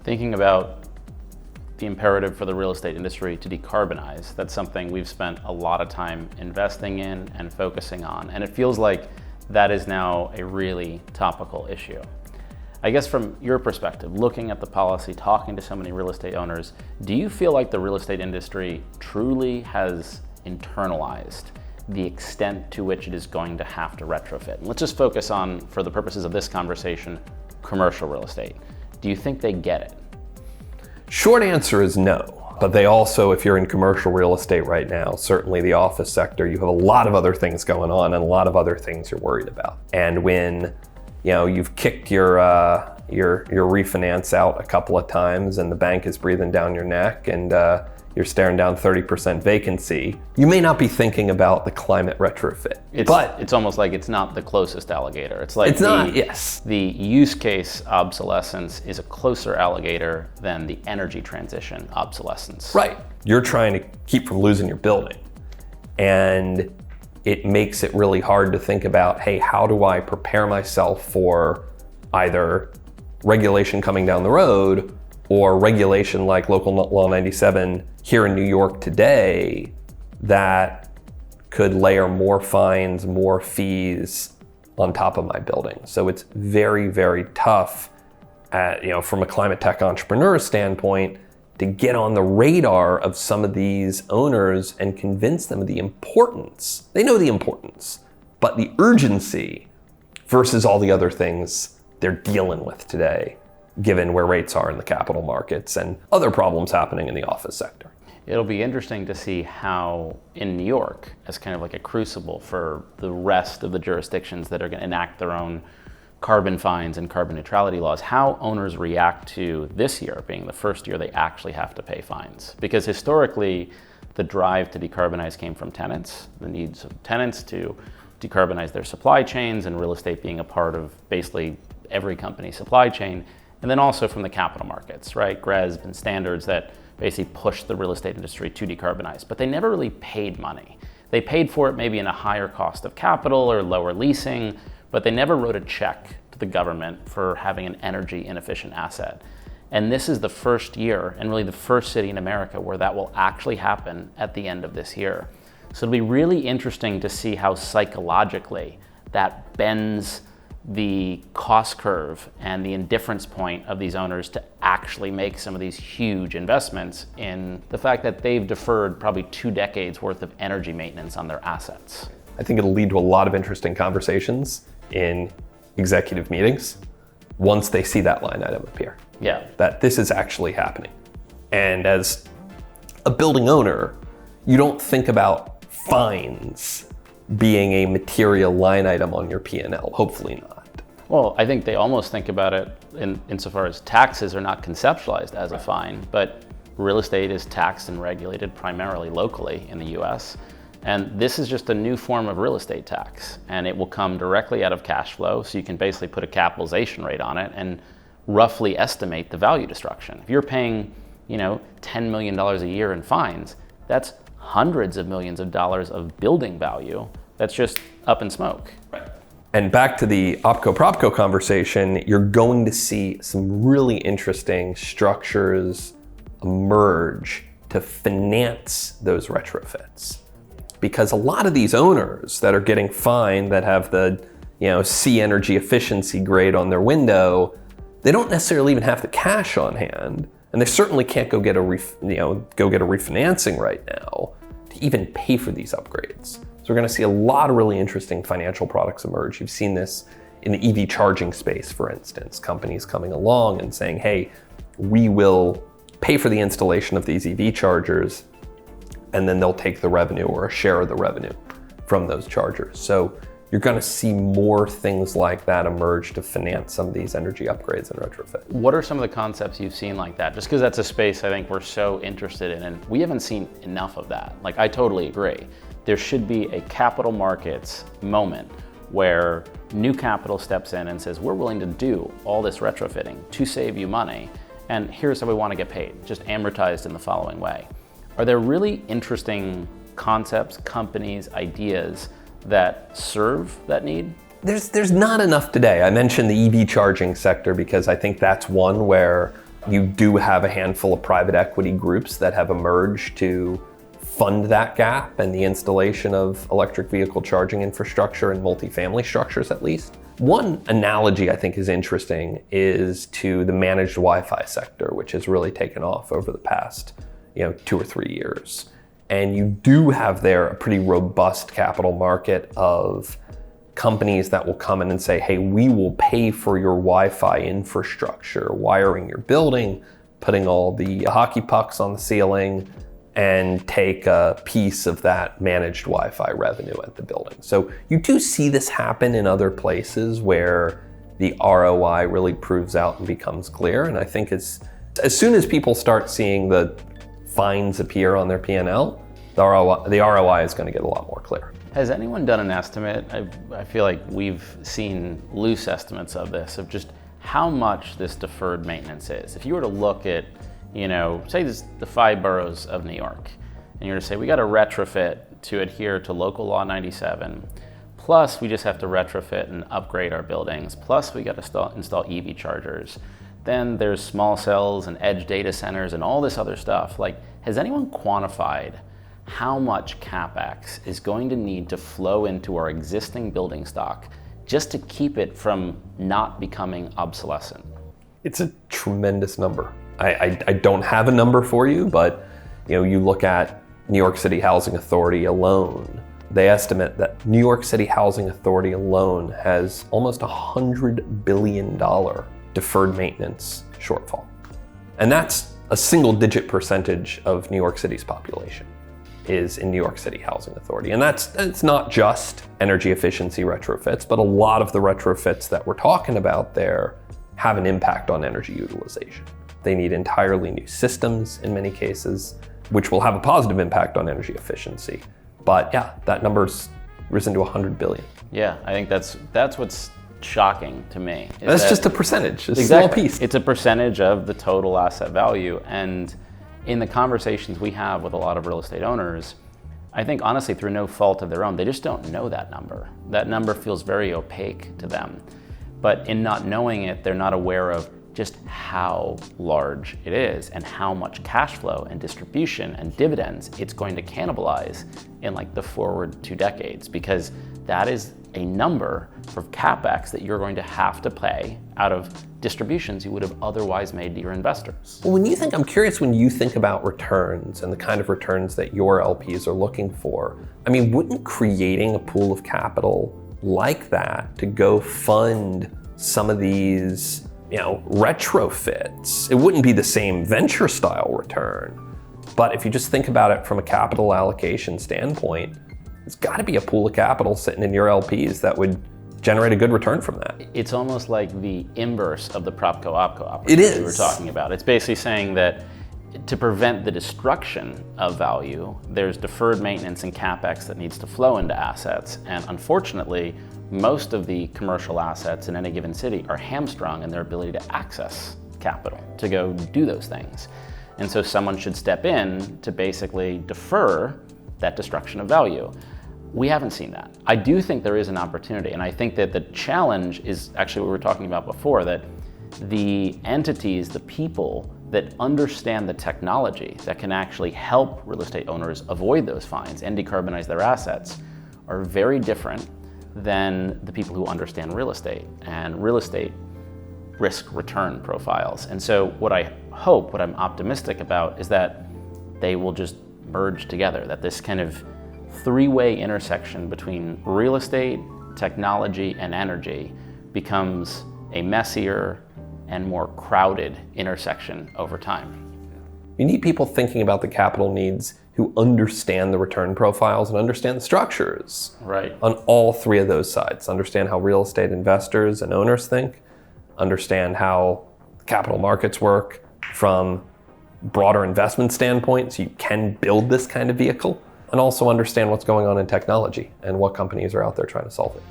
Thinking about the imperative for the real estate industry to decarbonize, that's something we've spent a lot of time investing in and focusing on. And it feels like that is now a really topical issue. I guess from your perspective, looking at the policy, talking to so many real estate owners, do you feel like the real estate industry truly has internalized the extent to which it is going to have to retrofit? And let's just focus on, for the purposes of this conversation, commercial real estate. Do you think they get it? Short answer is no. But they also, if you're in commercial real estate right now, certainly the office sector, you have a lot of other things going on and a lot of other things you're worried about. And when you've kicked your refinance out a couple of times and the bank is breathing down your neck and you're staring down 30% vacancy, you may not be thinking about the climate retrofit. But it's almost like it's not the closest alligator. It's like the use case obsolescence is a closer alligator than the energy transition obsolescence. Right. You're trying to keep from losing your building. And it makes it really hard to think about, hey, how do I prepare myself for either regulation coming down the road or regulation like Local Law 97 here in New York today that could layer more fines, more fees on top of my building. So it's very, very tough from a climate tech entrepreneur standpoint to get on the radar of some of these owners and convince them of the importance. They know the importance, but the urgency versus all the other things they're dealing with today, given where rates are in the capital markets and other problems happening in the office sector. It'll be interesting to see how in New York, as kind of like a crucible for the rest of the jurisdictions that are going to enact their own carbon fines and carbon neutrality laws, how owners react to this year being the first year they actually have to pay fines. Because historically, the drive to decarbonize came from tenants, the needs of tenants to decarbonize their supply chains, and real estate being a part of basically every company's supply chain. And then also from the capital markets, right? GRESB and standards that basically pushed the real estate industry to decarbonize, but they never really paid money. They paid for it maybe in a higher cost of capital or lower leasing, but they never wrote a check to the government for having an energy inefficient asset. And this is the first year, and really the first city in America where that will actually happen at the end of this year. So it'll be really interesting to see how psychologically that bends the cost curve and the indifference point of these owners to actually make some of these huge investments in the fact that they've deferred probably 2 decades worth of energy maintenance on their assets. I think it'll lead to a lot of interesting conversations in executive meetings once they see that line item appear. Yeah. That this is actually happening. And as a building owner, you don't think about fines being a material line item on your P&L, hopefully not. Well, I think they almost think about it insofar as taxes are not conceptualized as a fine, but real estate is taxed and regulated primarily locally in the US. And this is just a new form of real estate tax, and it will come directly out of cash flow. So you can basically put a capitalization rate on it and roughly estimate the value destruction. If you're paying, $10 million a year in fines, that's hundreds of millions of dollars of building value that's just up in smoke. Right. And back to the OpCo-PropCo conversation, you're going to see some really interesting structures emerge to finance those retrofits. Because a lot of these owners that are getting fined that have the C energy efficiency grade on their window, they don't necessarily even have the cash on hand, and they certainly can't go get a refinancing right now to even pay for these upgrades. So we're going to see a lot of really interesting financial products emerge. You've seen this in the EV charging space, for instance, companies coming along and saying, hey, we will pay for the installation of these EV chargers, and then they'll take the revenue or a share of the revenue from those chargers. So you're going to see more things like that emerge to finance some of these energy upgrades and retrofit. What are some of the concepts you've seen like that? Just because that's a space I think we're so interested in, and we haven't seen enough of that. Like, I totally agree. There should be a capital markets moment where new capital steps in and says, we're willing to do all this retrofitting to save you money, and here's how we want to get paid, just amortized in the following way. Are there really interesting concepts, companies, ideas that serve that need? There's not enough today. I mentioned the EV charging sector because I think that's one where You do have a handful of private equity groups that have emerged to fund that gap and the installation of electric vehicle charging infrastructure in multifamily structures at least. One analogy I think is interesting is to the managed Wi-Fi sector, which has really taken off over the past 2 or 3 years. And you do have there a pretty robust capital market of companies that will come in and say, hey, we will pay for your Wi-Fi infrastructure, wiring your building, putting all the hockey pucks on the ceiling, and take a piece of that managed Wi-Fi revenue at the building. So you do see this happen in other places where the ROI really proves out and becomes clear. And I think as soon as people start seeing the fines appear on their P&L, the ROI is going to get a lot more clear. Has anyone done an estimate? I feel like we've seen loose estimates of this, of just how much this deferred maintenance is. If you were to look at, say this, the 5 boroughs of New York, and you were to say, we got to retrofit to adhere to local law 97, plus we just have to retrofit and upgrade our buildings, plus we got to install EV chargers. Then there's small cells and edge data centers and all this other stuff. Like, has anyone quantified how much CapEx is going to need to flow into our existing building stock just to keep it from not becoming obsolescent? It's a tremendous number. I don't have a number for you, but you look at New York City Housing Authority alone. They estimate that New York City Housing Authority alone has almost $100 billion deferred maintenance shortfall. And that's a single-digit percentage of New York City's population is in New York City Housing Authority. And it's not just energy efficiency retrofits, but a lot of the retrofits that we're talking about there have an impact on energy utilization. They need entirely new systems in many cases, which will have a positive impact on energy efficiency. But yeah, that number's risen to 100 billion. Yeah, I think that's what's shocking to me. That's just a percentage, a exactly. small piece. It's a percentage of the total asset value. And in the conversations we have with a lot of real estate owners, I think honestly through no fault of their own, they just don't know that number. That number feels very opaque to them. But in not knowing it, they're not aware of just how large it is and how much cash flow and distribution and dividends it's going to cannibalize in like the forward 2 decades, because that is a number for CapEx that you're going to have to pay out of distributions you would have otherwise made to your investors. Well, I'm curious when you think about returns and the kind of returns that your LPs are looking for, wouldn't creating a pool of capital like that to go fund some of these retrofits, it wouldn't be the same venture style return, but if you just think about it from a capital allocation standpoint, it's got to be a pool of capital sitting in your LPs that would generate a good return from that. It's almost like the inverse of the propco-opco opportunity we were talking about. It's basically saying that to prevent the destruction of value, there's deferred maintenance and CapEx that needs to flow into assets, and unfortunately, most of the commercial assets in any given city are hamstrung in their ability to access capital to go do those things. And so someone should step in to basically defer that destruction of value. We haven't seen that. I do think there is an opportunity, and I think that the challenge is actually what we were talking about before, that the entities, the people that understand the technology that can actually help real estate owners avoid those fines and decarbonize their assets are very different than the people who understand real estate and real estate risk return profiles. And so what I'm optimistic about is that they will just merge together, that this kind of 3-way intersection between real estate, technology, and energy becomes a messier and more crowded intersection over time. You need people thinking about the capital needs who understand the return profiles and understand the structures. Right. On all 3 of those sides. Understand how real estate investors and owners think, understand how capital markets work from broader investment standpoint so you can build this kind of vehicle, and also understand what's going on in technology and what companies are out there trying to solve it.